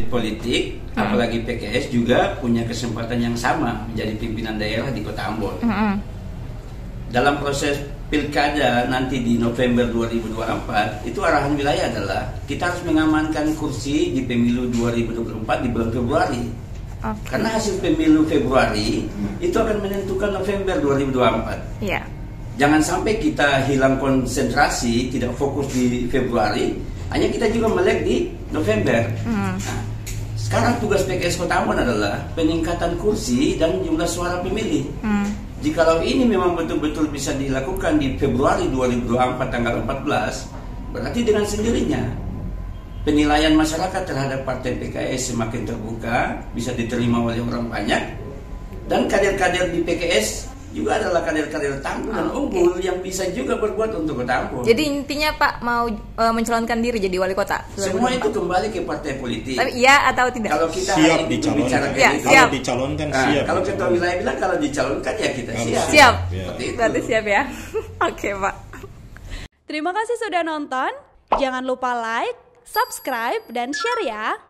Politik, apalagi PKS juga punya kesempatan yang sama menjadi pimpinan daerah di Kota Ambon. Dalam proses pilkada nanti di November 2024, itu arahan wilayah adalah kita harus mengamankan kursi di pemilu 2024 di bulan Februari. Karena hasil pemilu Februari itu akan menentukan November 2024. Jangan sampai kita hilang konsentrasi, tidak fokus di Februari, hanya kita juga melek di November. Nah, sekarang tugas PKS Kota Ambon adalah peningkatan kursi dan jumlah suara pemilih. Jikalau ini memang betul-betul bisa dilakukan di Februari 2024 tanggal 14, berarti dengan sendirinya penilaian masyarakat terhadap partai PKS semakin terbuka, bisa diterima oleh orang banyak, dan kader-kader di PKS juga adalah kader-kader tangguh dan unggul yang bisa juga berbuat untuk Kota Ambon. Jadi intinya Pak mau mencalonkan diri jadi wali kota? Semua itu kembali ke partai politik. Tapi iya atau tidak? Kalau kita siap dicalonkan, kalau dicalonkan siap. Kalau ketua wilayah bilang kalau dicalonkan ya kita siap. Siap. Ya. Berarti siap ya. Oke Pak. Terima kasih sudah nonton. Jangan lupa like, subscribe, dan share ya.